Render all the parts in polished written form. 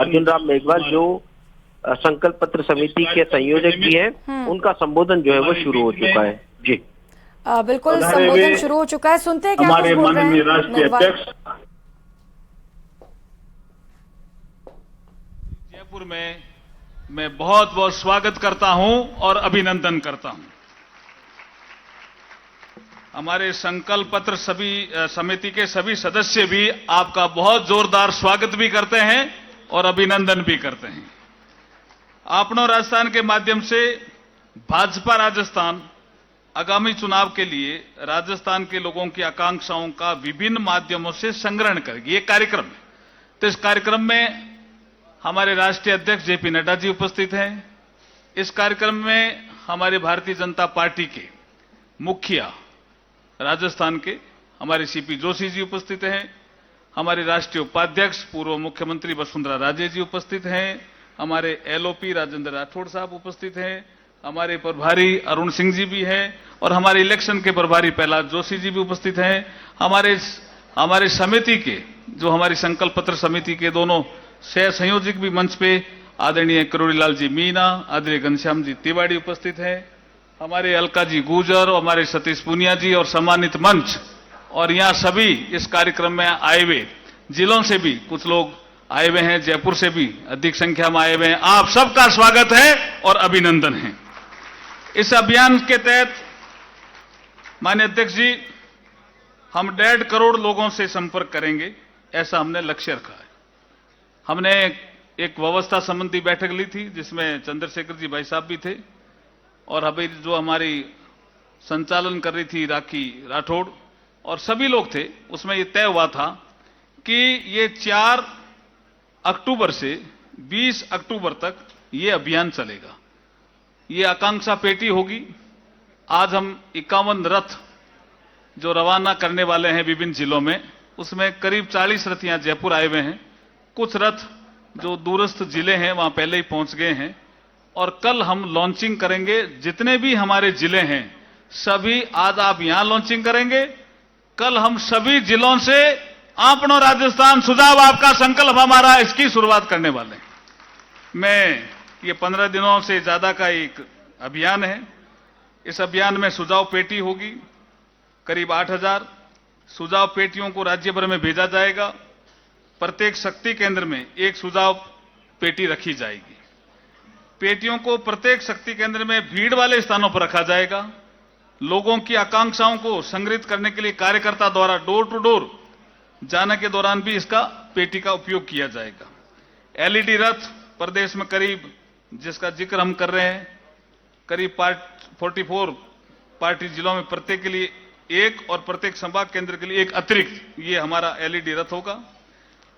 अर्जुन राम मेघवाल जो संकल्प पत्र समिति के संयोजक भी हैं, उनका संबोधन जो है वो शुरू हो चुका है। जी बिल्कुल, संबोधन शुरू हो चुका है। सुनते हैं क्या कुछ बोल रहे हैं राष्ट्रीय अध्यक्ष। जयपुर में मैं बहुत बहुत स्वागत करता हूं और अभिनंदन करता हूं। हमारे संकल्प पत्र समिति के सभी सदस्य भी आपका बहुत जोरदार स्वागत भी करते हैं और अभिनंदन भी करते हैं। आपनो राजस्थान के माध्यम से भाजपा राजस्थान आगामी चुनाव के लिए राजस्थान के लोगों की आकांक्षाओं का विभिन्न माध्यमों से संग्रहण करेगी। ये कार्यक्रम है। तो इस कार्यक्रम में हमारे राष्ट्रीय अध्यक्ष जेपी नड्डा जी उपस्थित हैं। इस कार्यक्रम में हमारे भारतीय जनता पार्टी के मुखिया राजस्थान के हमारे सीपी जोशी जी उपस्थित हैं। हमारे राष्ट्रीय उपाध्यक्ष पूर्व मुख्यमंत्री वसुंधरा राजे जी उपस्थित हैं। हमारे एलओपी राजेंद्र राठौड़ साहब उपस्थित हैं। हमारे प्रभारी अरुण सिंह जी भी हैं और हमारे इलेक्शन के प्रभारी प्रहलाद जोशी जी भी उपस्थित हैं। हमारे समिति के जो हमारी संकल्प पत्र समिति के दोनों सह संयोजक भी मंच पे आदरणीय करोड़ीलाल जी मीना, आदरणीय घनश्याम जी तिवारी उपस्थित हैं। हमारे अलका जी गुजर और हमारे सतीश पुनिया जी और सम्मानित मंच और यहाँ सभी इस कार्यक्रम में आए हुए जिलों से भी कुछ लोग आए हुए हैं, जयपुर से भी अधिक संख्या में आए हुए हैं। आप सबका स्वागत है और अभिनंदन है। इस अभियान के तहत माननीय अध्यक्ष जी, हम 1.5 करोड़ लोगों से संपर्क करेंगे, ऐसा हमने लक्ष्य रखा है। हमने एक व्यवस्था संबंधी बैठक ली थी जिसमें चंद्रशेखर जी भाई साहब भी थे और अभी जो हमारी संचालन कर रही थी राखी राठौड़ और सभी लोग थे। उसमें यह तय हुआ था कि ये 4 अक्टूबर से 20 अक्टूबर तक ये अभियान चलेगा। ये आकांक्षा पेटी होगी। आज हम 51 रथ जो रवाना करने वाले हैं विभिन्न जिलों में, उसमें करीब 40 रथ यहां जयपुर आए हुए हैं। कुछ रथ जो दूरस्थ जिले हैं वहां पहले ही पहुंच गए हैं और कल हम लॉन्चिंग करेंगे। जितने भी हमारे जिले हैं सभी आज आप यहां लॉन्चिंग करेंगे। कल हम सभी जिलों से आपनो राजस्थान सुझाव आपका संकल्प हमारा, इसकी शुरुआत करने वाले हैं। मैं ये 15 दिनों से ज्यादा का एक अभियान है। इस अभियान में सुझाव पेटी होगी। करीब 8000 सुझाव पेटियों को राज्य भर में भेजा जाएगा। प्रत्येक शक्ति केंद्र में एक सुझाव पेटी रखी जाएगी। पेटियों को प्रत्येक शक्ति केंद्र में भीड़ वाले स्थानों पर रखा जाएगा। लोगों की आकांक्षाओं को संग्रहित करने के लिए कार्यकर्ता द्वारा डोर टू डोर जाने के दौरान भी इसका पेटी का उपयोग किया जाएगा। एलईडी रथ प्रदेश में करीब, जिसका जिक्र हम कर रहे हैं, करीब 44 पार्टी जिलों में प्रत्येक के लिए एक और प्रत्येक संभाग केंद्र के लिए एक अतिरिक्त ये हमारा एलईडी रथ होगा।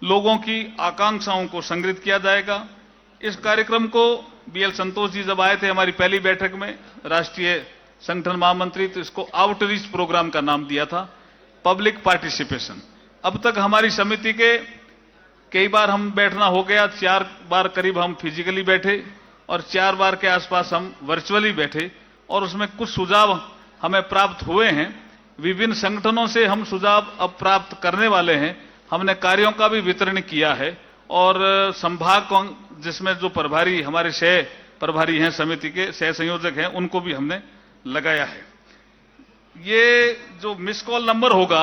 लोगों की आकांक्षाओं को संग्रहित किया जाएगा। इस कार्यक्रम को बीएल संतोष जी जब आए थे हमारी पहली बैठक में, राष्ट्रीय संगठन महामंत्री, तो इसको आउटरीच प्रोग्राम का नाम दिया था, पब्लिक पार्टिसिपेशन। अब तक हमारी समिति के कई बार हम बैठना हो गया, 4 बार करीब हम फिजिकली बैठे और 4 बार के आसपास हम वर्चुअली बैठे और उसमें कुछ सुझाव हमें प्राप्त हुए हैं। विभिन्न संगठनों से हम सुझाव अब प्राप्त करने वाले हैं। हमने कार्यों का भी वितरण किया है और संभाग जिसमें जो प्रभारी हमारे सह प्रभारी हैं, समिति के सह संयोजक हैं, उनको भी हमने लगाया है। ये जो मिस कॉल नंबर होगा,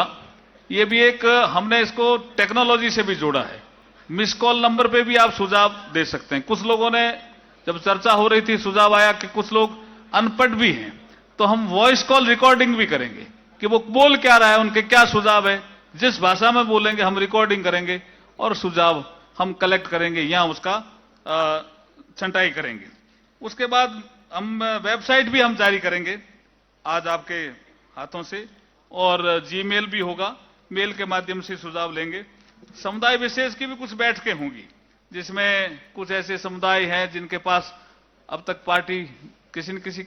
ये भी एक हमने इसको टेक्नोलॉजी से भी जोड़ा है। मिस कॉल नंबर पे भी आप सुझाव दे सकते हैं। कुछ लोगों ने जब चर्चा हो रही थी, सुझाव आया कि कुछ लोग अनपढ़ भी हैं, तो हम वॉइस कॉल रिकॉर्डिंग भी करेंगे कि वो बोल क्या रहा है, उनके क्या सुझाव है, जिस भाषा में बोलेंगे हम रिकॉर्डिंग करेंगे और सुझाव हम कलेक्ट करेंगे, यहां उसका छंटाई करेंगे। उसके बाद हम वेबसाइट भी हम जारी करेंगे आज आपके हाथों से और जीमेल भी होगा, मेल के माध्यम से सुझाव लेंगे। समुदाय विशेष की भी कुछ बैठकें होंगी जिसमें कुछ ऐसे समुदाय हैं जिनके पास अब तक पार्टी किसी न किसी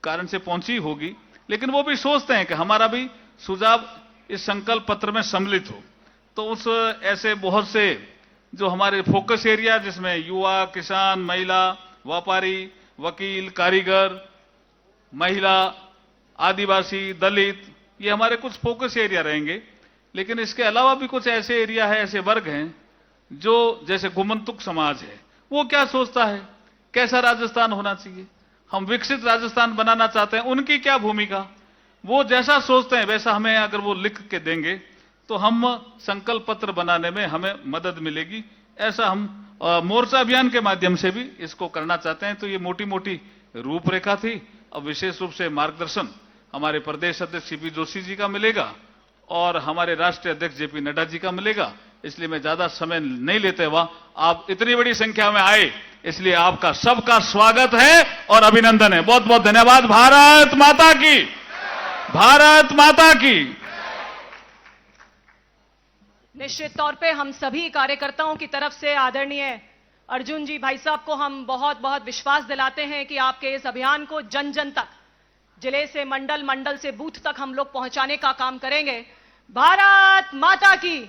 कारण से पहुंची होगी, लेकिन वो भी सोचते हैं कि हमारा भी सुझाव इस संकल्प पत्र में सम्मिलित हो। तो उस ऐसे बहुत से जो हमारे फोकस एरिया, जिसमें युवा, किसान, महिला, व्यापारी, वकील, कारीगर, महिला, आदिवासी, दलित, ये हमारे कुछ फोकस एरिया रहेंगे। लेकिन इसके अलावा भी कुछ ऐसे एरिया है, ऐसे वर्ग हैं जो जैसे गुमंतुक समाज है, वो क्या सोचता है, कैसा राजस्थान होना चाहिए, हम विकसित राजस्थान बनाना चाहते हैं, उनकी क्या भूमिका, वो जैसा सोचते हैं वैसा हमें अगर वो लिख के देंगे तो हम संकल्प पत्र बनाने में हमें मदद मिलेगी। ऐसा हम मोर्चा अभियान के माध्यम से भी इसको करना चाहते हैं। तो ये मोटी मोटी रूपरेखा थी। अब विशेष रूप से मार्गदर्शन हमारे प्रदेश अध्यक्ष सीपी जोशी जी का मिलेगा और हमारे राष्ट्रीय अध्यक्ष जेपी नड्डा जी का मिलेगा। इसलिए मैं ज्यादा समय नहीं लेते हुआ, आप इतनी बड़ी संख्या में आए, इसलिए आपका सबका स्वागत है और अभिनंदन है। बहुत बहुत धन्यवाद। भारत माता की, भारत माता की। निश्चित तौर पे हम सभी कार्यकर्ताओं की तरफ से आदरणीय अर्जुन जी भाई साहब को हम बहुत बहुत विश्वास दिलाते हैं कि आपके इस अभियान को जन जन तक, जिले से मंडल, मंडल से बूथ तक हम लोग पहुंचाने का काम करेंगे। भारत माता की।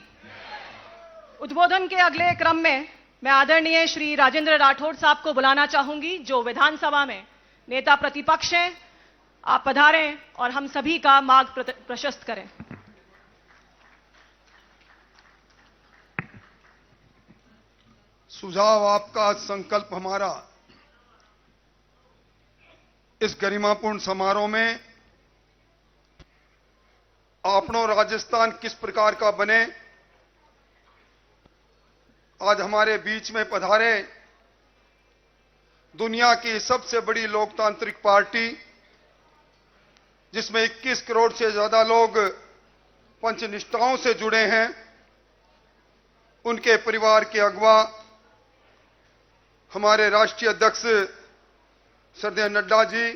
उद्बोधन के अगले क्रम में मैं आदरणीय श्री राजेंद्र राठौड़ साहब को बुलाना चाहूंगी, जो विधानसभा में नेता प्रतिपक्ष हैं। आप पधारें और हम सभी का मार्ग प्रशस्त करें। सुझाव आपका, संकल्प हमारा। इस गरिमापूर्ण समारोह में अपनो राजस्थान किस प्रकार का बने, आज हमारे बीच में पधारे दुनिया की सबसे बड़ी लोकतांत्रिक पार्टी, जिसमें 21 करोड़ से ज्यादा लोग पंचनिष्ठाओं से जुड़े हैं, उनके परिवार के अगवा हमारे राष्ट्रीय अध्यक्ष श्रद्धेय नड्डा जी,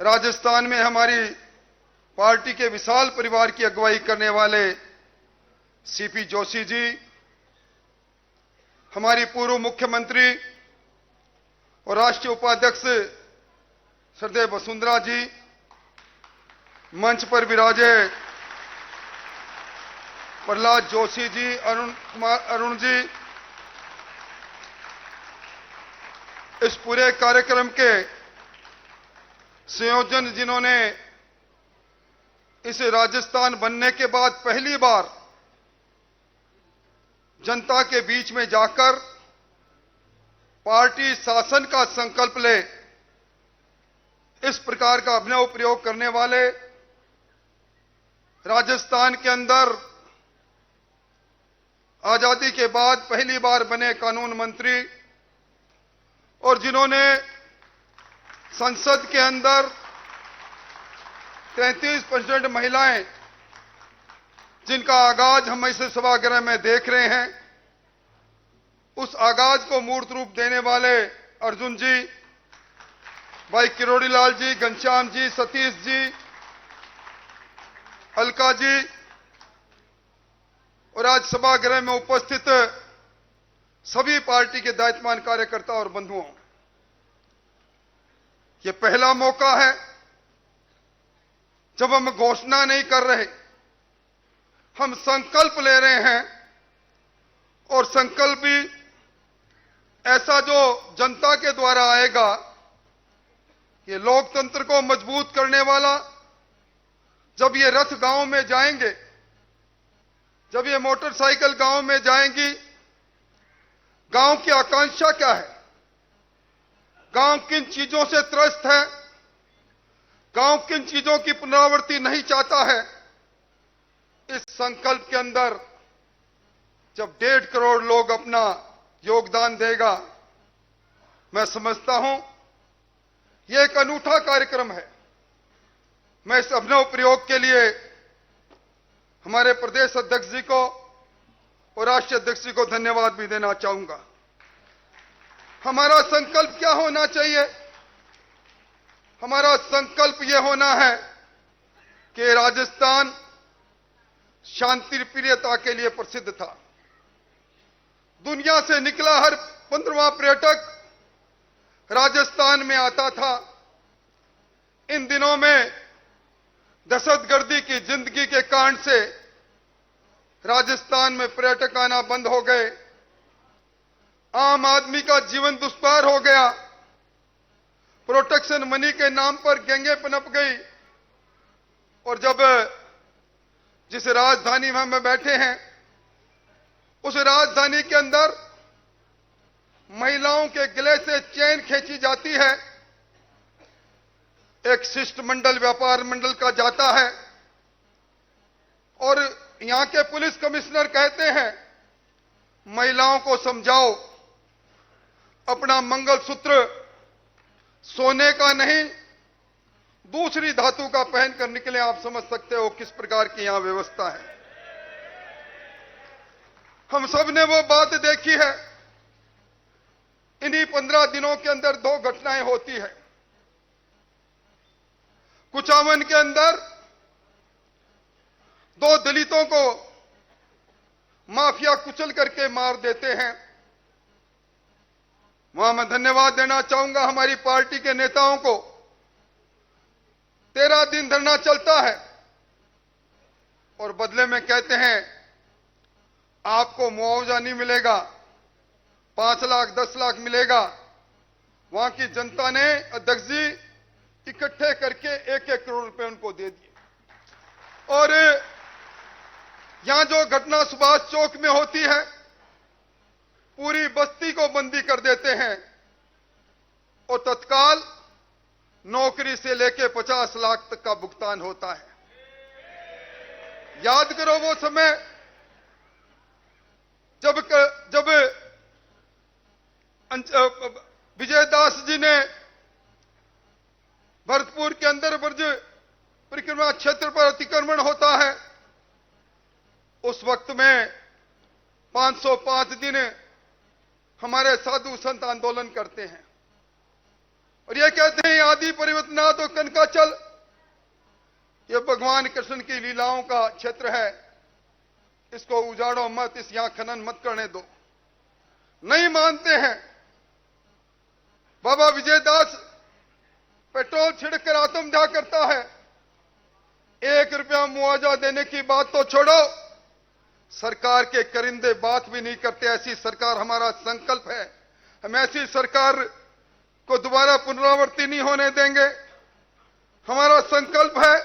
राजस्थान में हमारी पार्टी के विशाल परिवार की अगुवाई करने वाले सीपी जोशी जी, हमारी पूर्व मुख्यमंत्री और राष्ट्रीय उपाध्यक्ष श्रद्धेय वसुंधरा जी, मंच पर विराजे प्रहलाद जोशी जी, अरुण जी, इस पूरे कार्यक्रम के संयोजन जिन्होंने इस राजस्थान बनने के बाद पहली बार जनता के बीच में जाकर पार्टी शासन का संकल्प ले, इस प्रकार का अभिनव प्रयोग करने वाले, राजस्थान के अंदर आजादी के बाद पहली बार बने कानून मंत्री और जिन्होंने संसद के अंदर 33% महिलाएं, जिनका आगाज हम इस सभागृह में देख रहे हैं, उस आगाज को मूर्त रूप देने वाले अर्जुन जी, भाई किरोड़ी लाल जी, घनश्याम जी, सतीश जी, अलका जी और आज सभागृह में उपस्थित सभी पार्टी के दायित्वमान कार्यकर्ता और बंधुओं, ये पहला मौका है जब हम घोषणा नहीं कर रहे, हम संकल्प ले रहे हैं और संकल्प भी ऐसा जो जनता के द्वारा आएगा, ये लोकतंत्र को मजबूत करने वाला। जब ये रथ गांव में जाएंगे, जब ये मोटरसाइकिल गांव में जाएंगी, गांव की आकांक्षा क्या है, गांव किन चीजों से त्रस्त है, गांव किन चीजों की पुनरावृत्ति नहीं चाहता है, इस संकल्प के अंदर जब 1.5 करोड़ लोग अपना योगदान देगा, मैं समझता हूं यह एक अनूठा कार्यक्रम है। मैं इस अभिनव प्रयोग के लिए हमारे प्रदेश अध्यक्ष जी को और राष्ट्रीय अध्यक्ष जी को धन्यवाद भी देना चाहूंगा। हमारा संकल्प क्या होना चाहिए? हमारा संकल्प यह होना है कि राजस्थान शांति प्रियता के लिए प्रसिद्ध था। दुनिया से निकला हर 15वां पर्यटक राजस्थान में आता था। इन दिनों में दहशतगर्दी की जिंदगी के कारण से राजस्थान में पर्यटक आना बंद हो गए। आम आदमी का जीवन दुष्पार हो गया। प्रोटेक्शन मनी के नाम पर गैंगें पनप गई और जब जिस राजधानी में हम बैठे हैं उस राजधानी के अंदर महिलाओं के गले से चेन खींची जाती है, एक शिष्टमंडल व्यापार मंडल का जाता है और यहां के पुलिस कमिश्नर कहते हैं महिलाओं को समझाओ, अपना मंगलसूत्र सोने का नहीं दूसरी धातु का पहन कर निकले। आप समझ सकते हो किस प्रकार की यहां व्यवस्था है। हम सब ने वो बात देखी है। इन्हीं 15 दिनों के अंदर 2 घटनाएं होती है। कुचामन के अंदर 2 दलितों को माफिया कुचल करके मार देते हैं। वहां मैं धन्यवाद देना चाहूंगा हमारी पार्टी के नेताओं को। 13 दिन धरना चलता है और बदले में कहते हैं आपको मुआवजा नहीं मिलेगा, 5 लाख 10 लाख मिलेगा। वहां की जनता ने अध्यक्ष जी इकट्ठे करके 1-1 करोड़ रुपए उनको दे दिए। और यहां जो घटना सुभाष चौक में होती है, पूरी बस्ती को बंदी कर देते हैं और तत्काल नौकरी से लेके 50 लाख तक का भुगतान होता है। याद करो वो समय जब विजयदास जी ने भरतपुर के अंदर ब्रज परिक्रमा क्षेत्र पर अतिक्रमण होता है। उस वक्त में 505 दिन हमारे साधु संत आंदोलन करते हैं और ये कहते हैं आदि परिवर्तना तो कनकाचल, ये भगवान कृष्ण की लीलाओं का क्षेत्र है, इसको उजाड़ो मत, इस यहां खनन मत करने दो। नहीं मानते हैं। बाबा विजयदास पेट्रोल छिड़कर आत्मदाह करता है। 1 रुपया मुआवजा देने की बात तो छोड़ो, सरकार के करिंदे बात भी नहीं करते। ऐसी सरकार हमारा संकल्प है। हम ऐसी सरकार को दोबारा पुनरावृत्ति नहीं होने देंगे। हमारा संकल्प है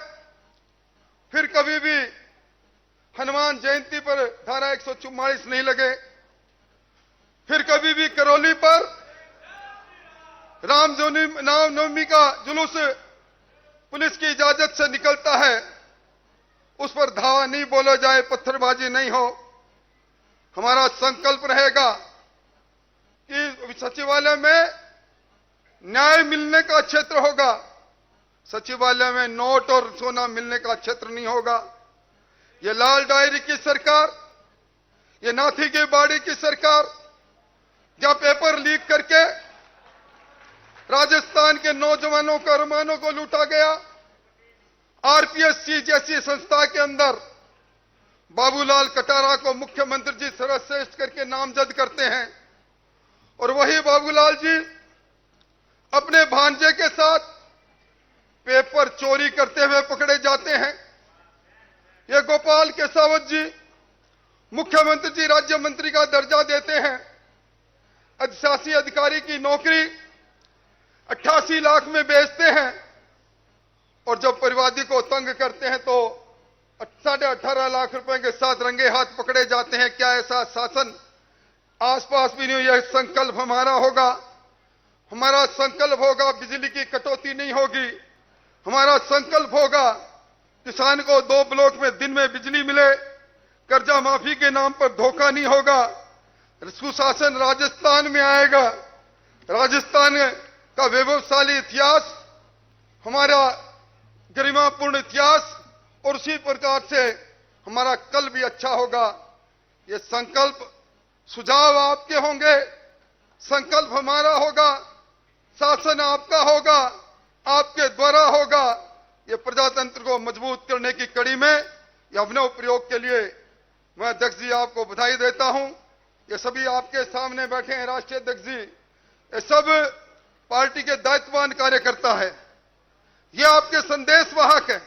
फिर कभी भी हनुमान जयंती पर धारा 144 नहीं लगे, फिर कभी भी करौली पर रामनवमी का जुलूस पुलिस की इजाजत से निकलता है, उस पर धावा नहीं बोला जाए, पत्थरबाजी नहीं हो। हमारा संकल्प रहेगा कि सचिवालय में न्याय मिलने का क्षेत्र होगा, सचिवालय में नोट और सोना मिलने का क्षेत्र नहीं होगा। ये लाल डायरी की सरकार, ये नाथी की बाड़ी की सरकार, जहां पेपर लीक करके राजस्थान के नौजवानों का अरमानों को लूटा गया। आरपीएससी जैसी संस्था के अंदर बाबूलाल कटारा को मुख्यमंत्री जी सर्वश्रेष्ठ करके नामजद करते हैं और वही बाबूलाल जी अपने भांजे के साथ पेपर चोरी करते हुए पकड़े जाते हैं। ये गोपाल केसावत जी मुख्यमंत्री जी राज्य मंत्री का दर्जा देते हैं, अधिशासी अधिकारी की नौकरी 88 लाख में बेचते हैं और जब परिवादी को तंग करते हैं तो 18.5 लाख रुपए के साथ रंगे हाथ पकड़े जाते हैं। क्या ऐसा शासन आसपास भी नहीं? यह संकल्प हमारा होगा। हमारा संकल्प होगा बिजली की कटौती नहीं होगी। हमारा संकल्प होगा किसान को 2 ब्लॉक में दिन में बिजली मिले, कर्जा माफी के नाम पर धोखा नहीं होगा। सुशासन राजस्थान में आएगा। राजस्थान का वैभवशाली इतिहास, हमारा गरिमापूर्ण इतिहास, और उसी प्रकार से हमारा कल भी अच्छा होगा। ये संकल्प सुझाव आपके होंगे, संकल्प हमारा होगा, शासन आपका होगा, आपके द्वारा होगा। ये प्रजातंत्र को मजबूत करने की कड़ी में ये अभिनव प्रयोग के लिए मैं अध्यक्ष जी आपको बधाई देता हूं। ये सभी आपके सामने बैठे हैं राष्ट्रीय अध्यक्ष जी, ये सब पार्टी के दायित्ववान कार्यकर्ता है। ये आपके संदेश वाहक है,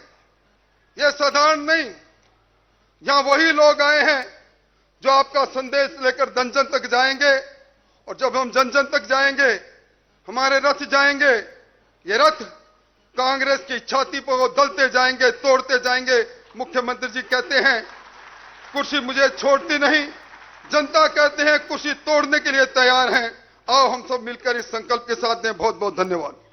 ये साधारण नहीं। यहां वही लोग आए हैं जो आपका संदेश लेकर जन जन तक जाएंगे और जब हम जन जन तक जाएंगे, हमारे रथ जाएंगे, ये रथ कांग्रेस की छाती पर वो दलते जाएंगे, तोड़ते जाएंगे। मुख्यमंत्री जी कहते हैं कुर्सी मुझे छोड़ती नहीं, जनता कहते हैं कुर्सी तोड़ने के लिए तैयार हैं। आओ हम सब मिलकर इस संकल्प के साथ दें। बहुत बहुत धन्यवाद।